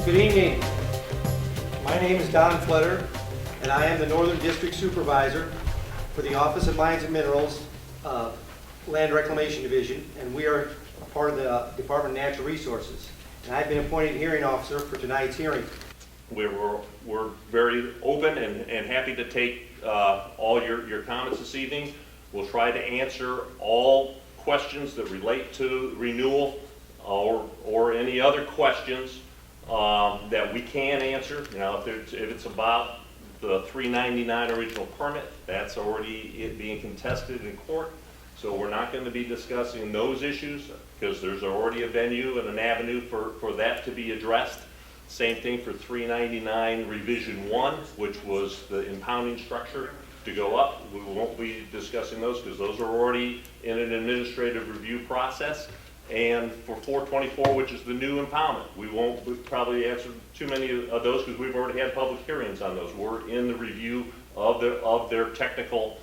Good evening. My name is Don Fletter, and I am the Northern District Supervisor for the Office of Mines and Minerals Land Reclamation Division, and we are a part of the Department of Natural Resources. And I've been appointed hearing officer for tonight's hearing. We're very open and happy to take all your comments this evening. We'll try to answer all questions that relate to renewal or any other questions that we can answer. You know, if it's about the 399 original permit, that's already being contested in court. So we're not going to be discussing those issues because there's already a venue and an avenue for that to be addressed. Same thing for 399 revision 1, which was the impounding structure to go up. We won't be discussing those because those are already in an administrative review process. And for 424, which is the new impoundment, we won't probably answer too many of those because we've already had public hearings on those. We're in the review of their technical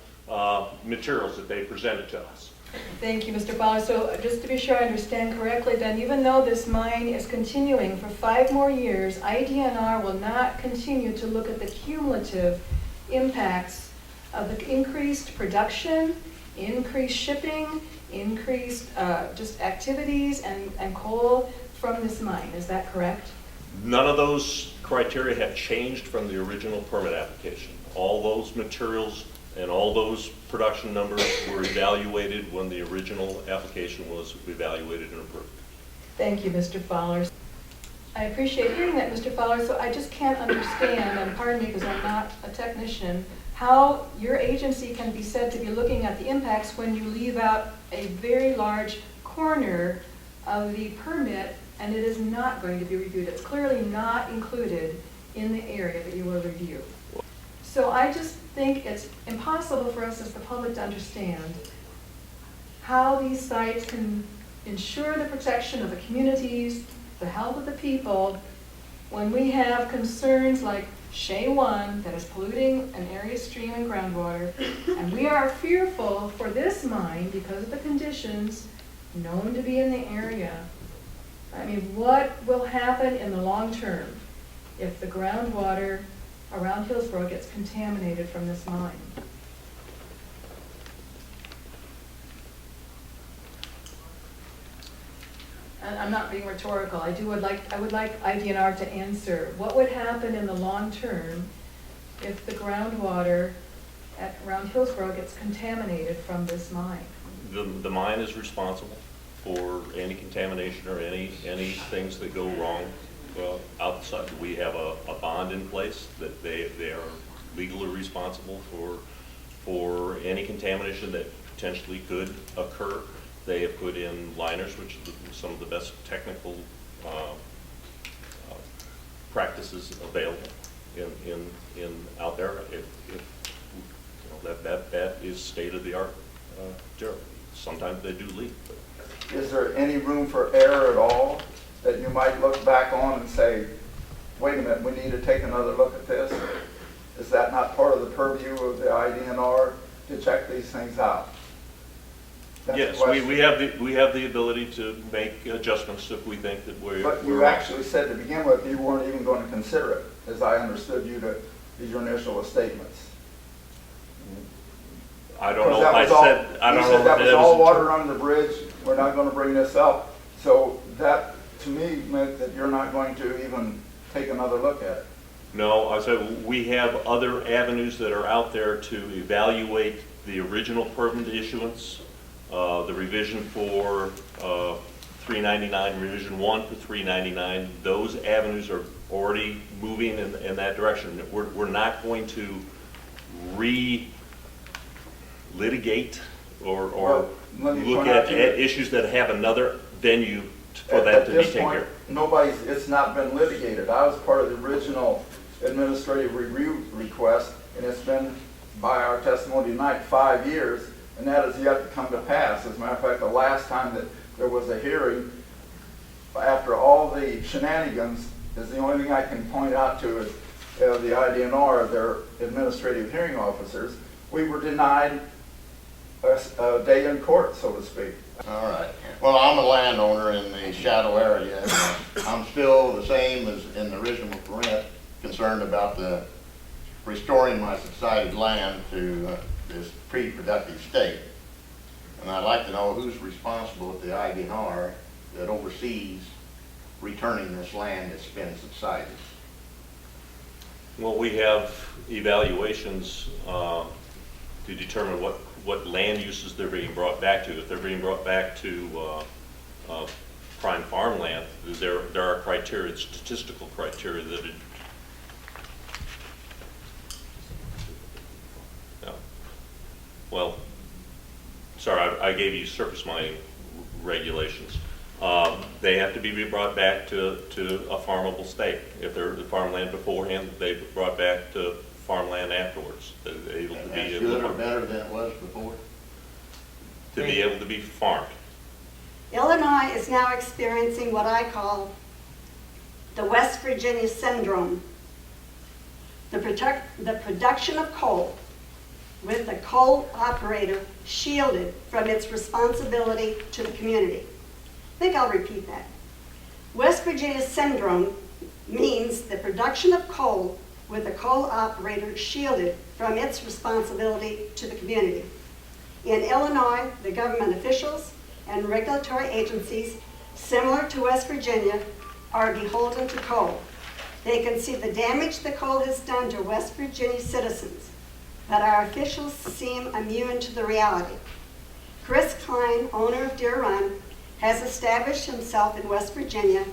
materials that they presented to us. Thank you, Mr. Fowler. So just to be sure I understand correctly, then even though this mine is continuing for 5 more years, IDNR will not continue to look at the cumulative impacts of the increased production, increased shipping, increased just activities and coal from this mine. Is that correct? None of those criteria have changed from the original permit application. All those materials and all those production numbers were evaluated when the original application was evaluated and approved. Thank you, Mr. Fowler. I appreciate hearing that, Mr. Fowler. So I just can't understand, and pardon me because I'm not a technician, how your agency can be said to be looking at the impacts when you leave out a very large corner of the permit and it is not going to be reviewed. It's clearly not included in the area that you will review. So I just think it's impossible for us as the public to understand how these sites can ensure the protection of the communities, the health of the people, when we have concerns like Shea 1 that is polluting an area stream and groundwater, and we are fearful for this mine because of the conditions known to be in the area. I mean, what will happen in the long term if the groundwater around Hillsboro gets contaminated from this mine? And I'm not being rhetorical. I would like IDNR to answer. What would happen in the long term if the groundwater around Hillsboro gets contaminated from this mine? The mine is responsible for any contamination or any things that go wrong outside. We have a bond in place that they are legally responsible for any contamination that potentially could occur. They have put in liners, which are some of the best technical practices available in out there. That is state of the art. Sometimes they do leak. But. Is there any room for error at all that you might look back on and say, wait a minute, we need to take another look at this? Is that not part of the purview of the IDNR to check these things out? That's yes, we have the ability to make adjustments if we think that we're. But you actually said to begin with you weren't even going to consider it, as I understood you to be your initial statements. I don't know if I said. I don't know. You said that was all water under the bridge. We're not going to bring this up. So that to me meant that you're not going to even take another look at it. No, I said we have other avenues that are out there to evaluate the original permit issuance. The revision for 399, revision 1 for 399, those avenues are already moving in that direction. We're not going to re-litigate or look at issues that have another venue for that to be taken care of. It's not been litigated. I was part of the original administrative review request, and it's been, by our testimony tonight, 5 years. And that has yet to come to pass. As a matter of fact, the last time that there was a hearing, after all the shenanigans, is the only thing I can point out to is the IDNR, their administrative hearing officers. We were denied a day in court, so to speak. All right. Well, I'm a landowner in the Shadow area. I'm still the same as in the original grant, concerned about the restoring my subsided land to this pre-productive state. And I'd like to know who's responsible at the IDNR that oversees returning this land that's been subsided. Well, we have evaluations to determine what land uses they're being brought back to. If they're being brought back to prime farmland, there are criteria, statistical criteria that it, no. Well, sorry, I gave you surface mining regulations. They have to be brought back to a farmable state. If they're the farmland beforehand, they're brought back to farmland afterwards. They're able to be That's good or better than it was before? to be able to be farmed. Illinois is now experiencing what I call the West Virginia syndrome. The production of coal with the coal operator shielded from its responsibility to the community. I think I'll repeat that. West Virginia syndrome means the production of coal with the coal operator shielded from its responsibility to the community. In Illinois, the government officials and regulatory agencies, similar to West Virginia, are beholden to coal. They can see the damage the coal has done to West Virginia citizens, but our officials seem immune to the reality. Chris Klein, owner of Deer Run, has established himself in West Virginia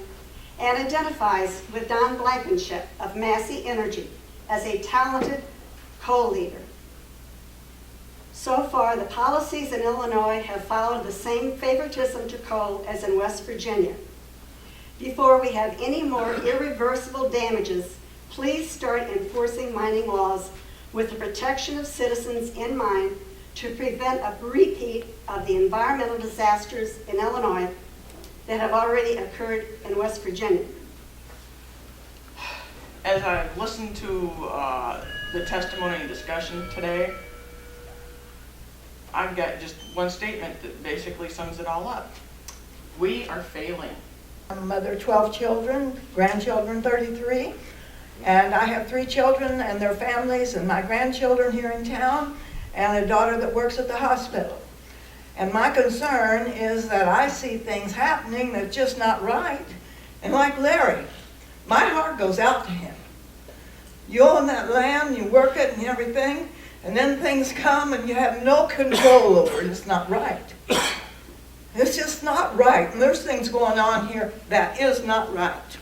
and identifies with Don Blankenship of Massey Energy as a talented coal leader. So far, the policies in Illinois have followed the same favoritism to coal as in West Virginia. Before we have any more irreversible damages, please start enforcing mining laws with the protection of citizens in mind to prevent a repeat of the environmental disasters in Illinois that have already occurred in West Virginia. As I've listened to the testimony and discussion today, I've got just one statement that basically sums it all up. We are failing. I'm a mother of 12 children, grandchildren 33, and I have 3 children and their families and my grandchildren here in town and a daughter that works at the hospital. And my concern is that I see things happening that's just not right. And like Larry, my heart goes out to him. You own that land, you work it and everything, and then things come and you have no control over it. It's not right. It's just not right. And there's things going on here that is not right.